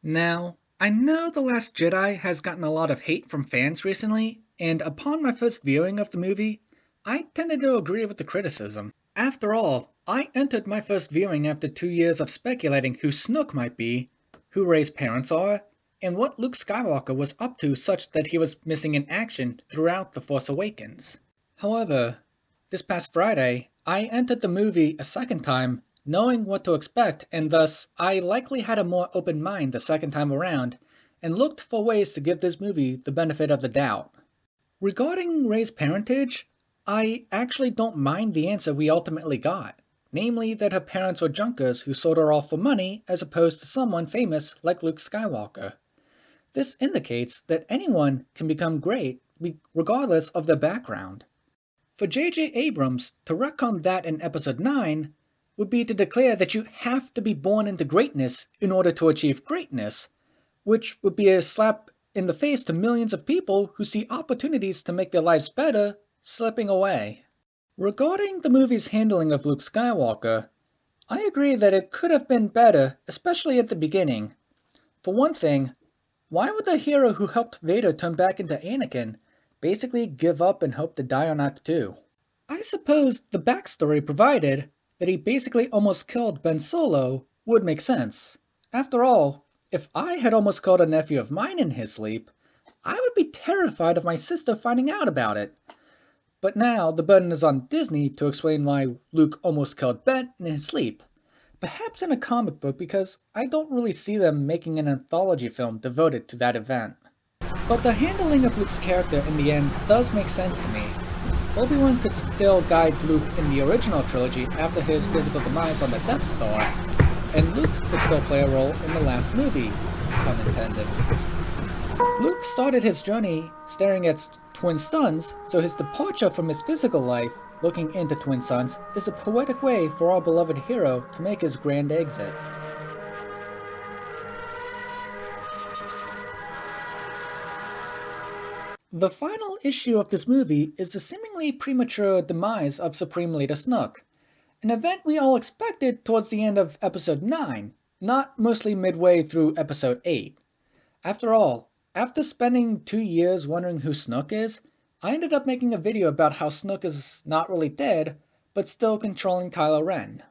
Now, I know The Last Jedi has gotten a lot of hate from fans recently, and upon my first viewing of the movie, I tended to agree with the criticism. After all, I entered my first viewing after 2 years of speculating who Snoke might be, who Rey's parents are, and what Luke Skywalker was up to such that he was missing in action throughout The Force Awakens. However, this past Friday, I entered the movie a second time knowing what to expect, and thus I likely had a more open mind the second time around, and looked for ways to give this movie the benefit of the doubt. Regarding Rey's parentage, I actually don't mind the answer we ultimately got, namely that her parents were junkers who sold her off for money as opposed to someone famous like Luke Skywalker. This indicates that anyone can become great regardless of their background. For J.J. Abrams to retcon that in Episode 9 would be to declare that you have to be born into greatness in order to achieve greatness, which would be a slap in the face to millions of people who see opportunities to make their lives better slipping away. Regarding the movie's handling of Luke Skywalker, I agree that it could have been better, especially at the beginning. For one thing, why would the hero who helped Vader turn back into Anakin basically give up and hope to die on Act 2? I suppose the backstory provided that he basically almost killed Ben Solo would make sense. After all, if I had almost killed a nephew of mine in his sleep, I would be terrified of my sister finding out about it. But now the burden is on Disney to explain why Luke almost killed Ben in his sleep. Perhaps in a comic book because I don't really see them making an anthology film devoted to that event. But the handling of Luke's character in the end does make sense to me. Obi-Wan could still guide Luke in the original trilogy after his physical demise on the Death Star, and Luke could still play a role in the last movie, pun intended. Luke started his journey staring at twin suns, so his departure from his physical life, looking into twin suns, is a poetic way for our beloved hero to make his grand exit. The final issue of this movie is the seemingly premature demise of Supreme Leader Snoke, an event we all expected towards the end of Episode 9, not mostly midway through Episode 8. After all, after spending 2 years wondering who Snoke is, I ended up making a video about how Snoke is not really dead, but still controlling Kylo Ren.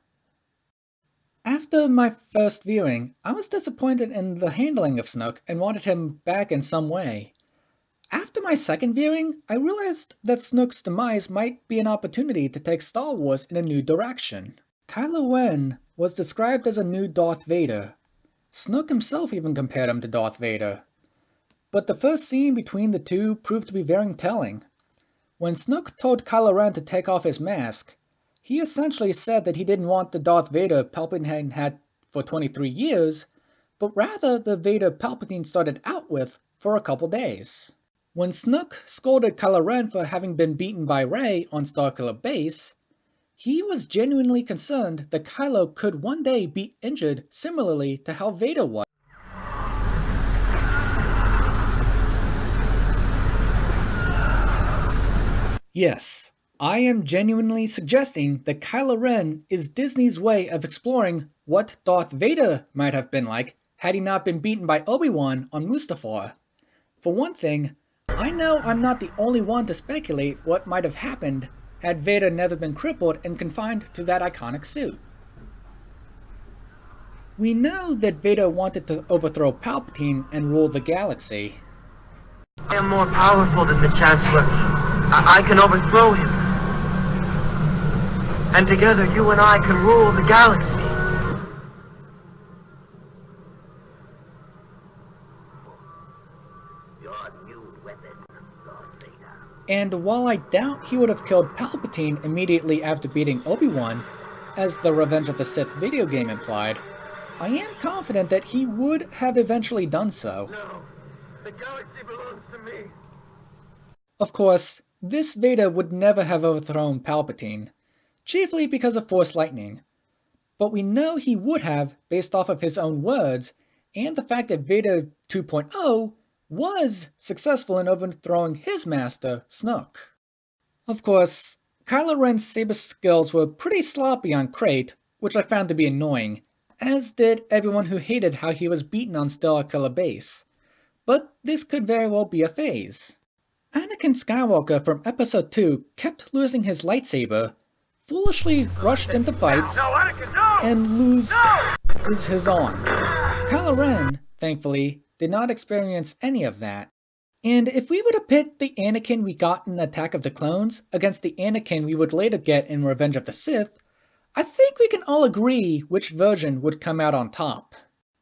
After my first viewing, I was disappointed in the handling of Snoke and wanted him back in some way. After my second viewing, I realized that Snoke's demise might be an opportunity to take Star Wars in a new direction. Kylo Ren was described as a new Darth Vader. Snoke himself even compared him to Darth Vader. But the first scene between the two proved to be very telling. When Snoke told Kylo Ren to take off his mask, he essentially said that he didn't want the Darth Vader Palpatine had for 23 years, but rather the Vader Palpatine started out with for a couple days. When Snoke scolded Kylo Ren for having been beaten by Rey on Starkiller Base, he was genuinely concerned that Kylo could one day be injured similarly to how Vader was. Yes, I am genuinely suggesting that Kylo Ren is Disney's way of exploring what Darth Vader might have been like had he not been beaten by Obi-Wan on Mustafar. For one thing, I know I'm not the only one to speculate what might have happened had Vader never been crippled and confined to that iconic suit. We know that Vader wanted to overthrow Palpatine and rule the galaxy. I am more powerful than the Chancellor. I can overthrow him. And together you and I can rule the galaxy. And while I doubt he would have killed Palpatine immediately after beating Obi-Wan, as the Revenge of the Sith video game implied, I am confident that he would have eventually done so. No, the galaxy belongs to me. Of course, this Vader would never have overthrown Palpatine, chiefly because of Force lightning. But we know he would have based off of his own words, and the fact that Vader 2.0 was successful in overthrowing his master, Snoke. Of course, Kylo Ren's saber skills were pretty sloppy on Crate, which I found to be annoying, as did everyone who hated how he was beaten on Stellar Killer Base. But this could very well be a phase. Anakin Skywalker from Episode 2 kept losing his lightsaber, foolishly rushed into fights, and loses his arm. Kylo Ren, thankfully, did not experience any of that. And if we were to pit the Anakin we got in Attack of the Clones against the Anakin we would later get in Revenge of the Sith, I think we can all agree which version would come out on top.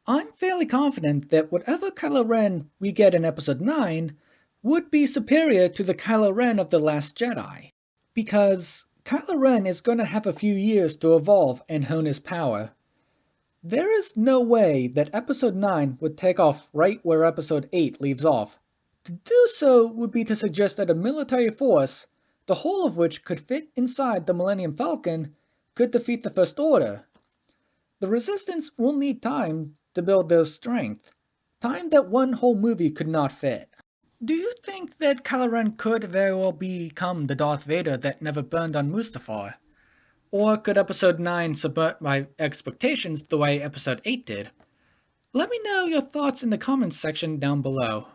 I'm fairly confident that whatever Kylo Ren we get in Episode 9 would be superior to the Kylo Ren of The Last Jedi, because Kylo Ren is going to have a few years to evolve and hone his power. There is no way that Episode 9 would take off right where Episode 8 leaves off. To do so would be to suggest that a military force, the whole of which could fit inside the Millennium Falcon, could defeat the First Order. The Resistance will need time to build their strength, time that one whole movie could not fit. Do you think that Kylo Ren could very well become the Darth Vader that never burned on Mustafar? Or could Episode 9 subvert my expectations the way Episode 8 did? Let me know your thoughts in the comments section down below.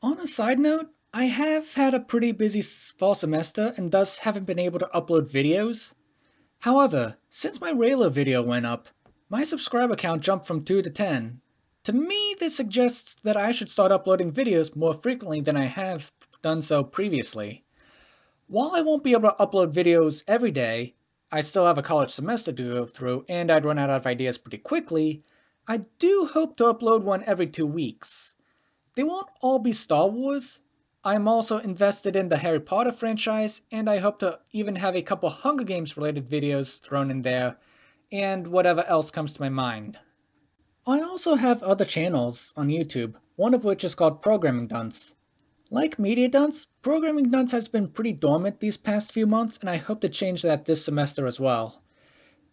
On a side note, I have had a pretty busy fall semester and thus haven't been able to upload videos. However, since my Raylo video went up, my subscriber count jumped from 2 to 10. To me, this suggests that I should start uploading videos more frequently than I have done so previously. While I won't be able to upload videos every day, I still have a college semester to go through and I'd run out of ideas pretty quickly, I do hope to upload one every 2 weeks. They won't all be Star Wars. I'm also invested in the Harry Potter franchise, and I hope to even have a couple Hunger Games related videos thrown in there, and whatever else comes to my mind. I also have other channels on YouTube, one of which is called Programming Dunce. Like Media Dunce, Programming Dunce has been pretty dormant these past few months, and I hope to change that this semester as well.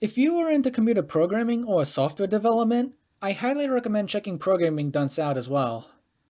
If you are into computer programming or software development, I highly recommend checking Programming Dunce out as well.